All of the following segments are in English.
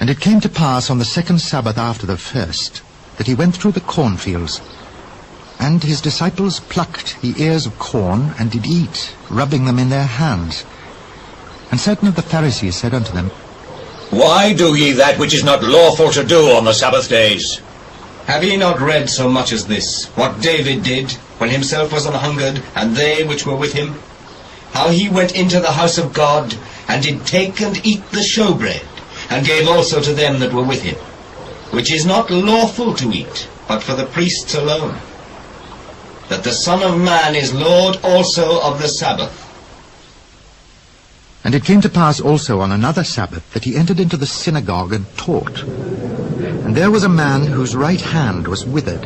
And it came to pass on the second Sabbath after the first, that he went through the cornfields, and his disciples plucked the ears of corn, and did eat, rubbing them in their hands. And certain of the Pharisees said unto them, Why do ye that which is not lawful to do on the Sabbath days? Have ye not read so much as this, what David did, when himself was an hungred, and they which were with him? How he went into the house of God, and did take and eat the shewbread, and gave also to them that were with him, which is not lawful to eat, but for the priests alone, that the Son of Man is Lord also of the Sabbath. And it came to pass also on another Sabbath that he entered into the synagogue and taught. And there was a man whose right hand was withered.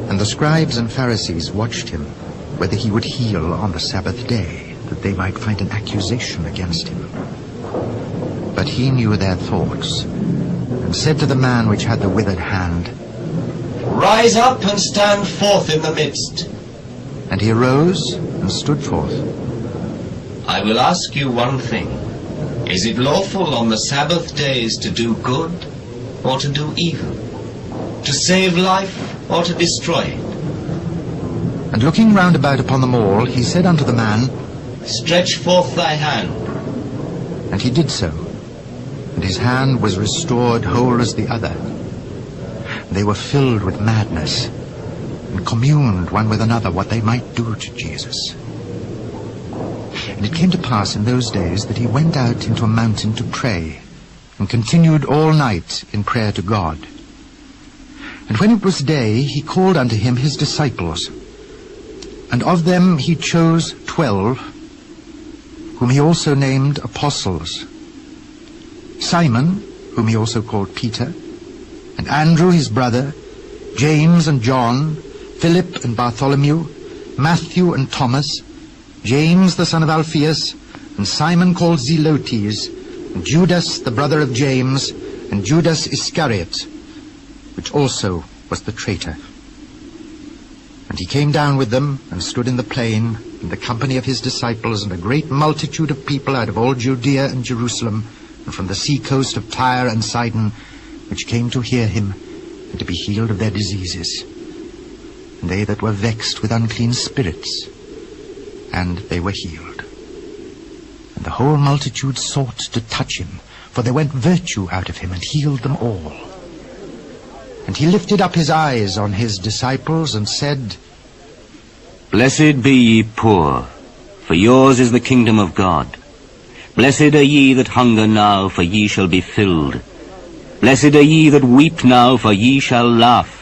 And the scribes and Pharisees watched him, whether he would heal on the Sabbath day, that they might find an accusation against him. But he knew their thoughts, and said to the man which had the withered hand, Rise up and stand forth in the midst. And he arose and stood forth. I will ask you one thing. Is it lawful on the Sabbath days to do good or to do evil? To save life or to destroy it? And looking round about upon them all, he said unto the man, Stretch forth thy hand. And he did so. And his hand was restored whole as the other. They were filled with madness, and communed one with another what they might do to Jesus. And it came to pass in those days that he went out into a mountain to pray, and continued all night in prayer to God. And when it was day, he called unto him his disciples, and of them he chose 12, whom he also named apostles: Simon, whom he also called Peter, and Andrew his brother, James and John, Philip and Bartholomew, Matthew and Thomas, James the son of Alphaeus, and Simon called Zelotes, and Judas the brother of James, and Judas Iscariot, which also was the traitor. And he came down with them, and stood in the plain, in the company of his disciples, and a great multitude of people out of all Judea and Jerusalem, and from the sea coast of Tyre and Sidon, which came to hear him, and to be healed of their diseases. And they that were vexed with unclean spirits, and they were healed. And the whole multitude sought to touch him, for there went virtue out of him, and healed them all. And he lifted up his eyes on his disciples, and said, Blessed be ye poor, for yours is the kingdom of God. Blessed are ye that hunger now, for ye shall be filled. Blessed are ye that weep now, for ye shall laugh.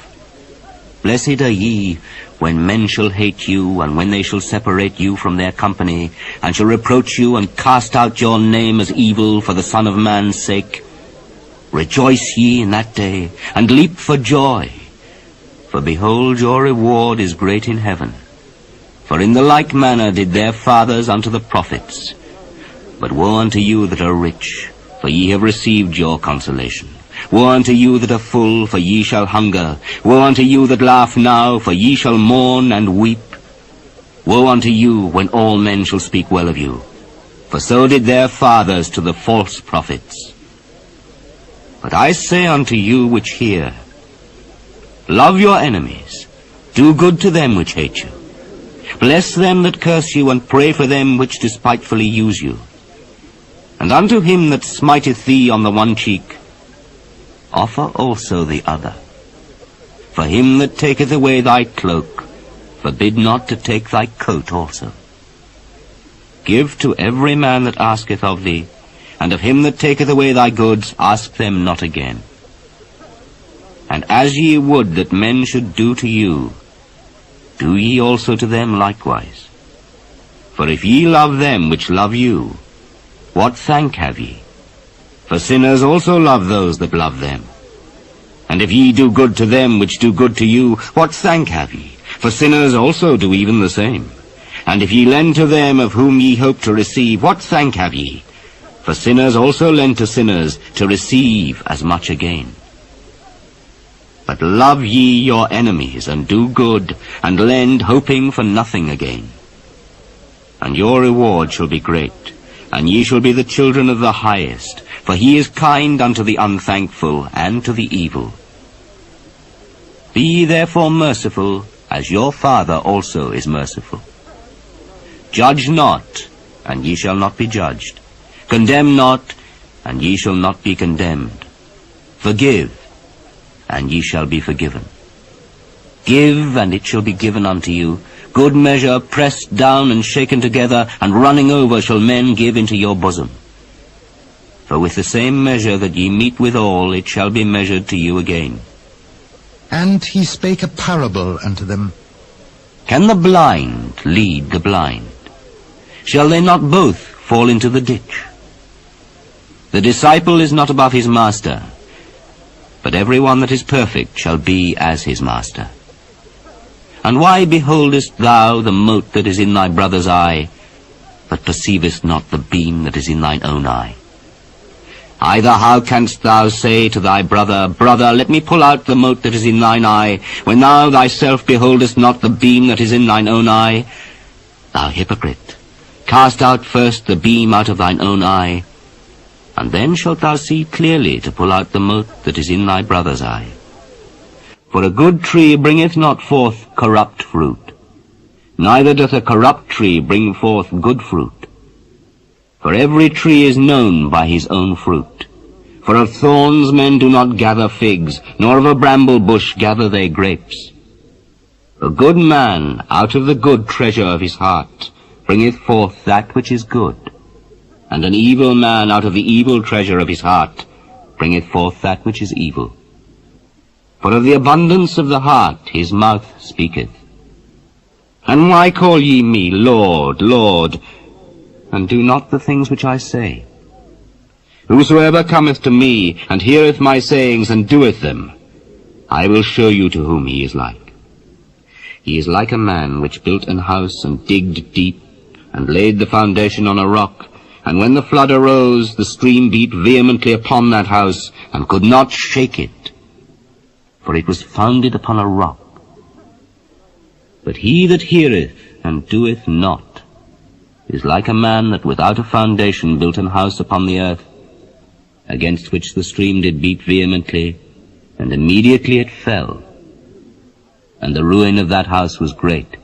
Blessed are ye when men shall hate you, and when they shall separate you from their company, and shall reproach you, and cast out your name as evil for the Son of Man's sake. Rejoice ye in that day, and leap for joy. For behold, your reward is great in heaven. For in the like manner did their fathers unto the prophets. But woe unto you that are rich, for ye have received your consolation. Woe unto you that are full, for ye shall hunger. Woe unto you that laugh now, for ye shall mourn and weep. Woe unto you when all men shall speak well of you, for so did their fathers to the false prophets. But I say unto you which hear, love your enemies, do good to them which hate you, bless them that curse you, and pray for them which despitefully use you. And unto him that smiteth thee on the one cheek, offer also the other. For him that taketh away thy cloak, forbid not to take thy coat also. Give to every man that asketh of thee, and of him that taketh away thy goods, ask them not again. And as ye would that men should do to you, do ye also to them likewise. For if ye love them which love you, what thank have ye? For sinners also love those that love them. And if ye do good to them which do good to you, what thank have ye? For sinners also do even the same. And if ye lend to them of whom ye hope to receive, what thank have ye? For sinners also lend to sinners to receive as much again. But love ye your enemies, and do good, and lend, hoping for nothing again. And your reward shall be great, and ye shall be the children of the highest, for he is kind unto the unthankful and to the evil. Be ye therefore merciful, as your Father also is merciful. Judge not, and ye shall not be judged. Condemn not, and ye shall not be condemned. Forgive, and ye shall be forgiven. Give, and it shall be given unto you. Good measure, pressed down and shaken together, and running over shall men give into your bosom. For with the same measure that ye mete withal, it shall be measured to you again. And he spake a parable unto them. Can the blind lead the blind? Shall they not both fall into the ditch? The disciple is not above his master, but every one that is perfect shall be as his master. And why beholdest thou the mote that is in thy brother's eye, but perceivest not the beam that is in thine own eye? Either how canst thou say to thy brother, Brother, let me pull out the mote that is in thine eye, when thou thyself beholdest not the beam that is in thine own eye? Thou hypocrite, cast out first the beam out of thine own eye, and then shalt thou see clearly to pull out the mote that is in thy brother's eye. For a good tree bringeth not forth corrupt fruit, neither doth a corrupt tree bring forth good fruit. For every tree is known by his own fruit. For of thorns men do not gather figs, nor of a bramble bush gather they grapes. A good man out of the good treasure of his heart bringeth forth that which is good, and an evil man out of the evil treasure of his heart bringeth forth that which is evil. For of the abundance of the heart his mouth speaketh. And why call ye me Lord, Lord, and do not the things which I say? Whosoever cometh to me, and heareth my sayings, and doeth them, I will show you to whom he is like. He is like a man which built an house, and digged deep, and laid the foundation on a rock. And when the flood arose, the stream beat vehemently upon that house, and could not shake it, for it was founded upon a rock. But he that heareth and doeth not is like a man that without a foundation built an house upon the earth, against which the stream did beat vehemently, and immediately it fell. And the ruin of that house was great.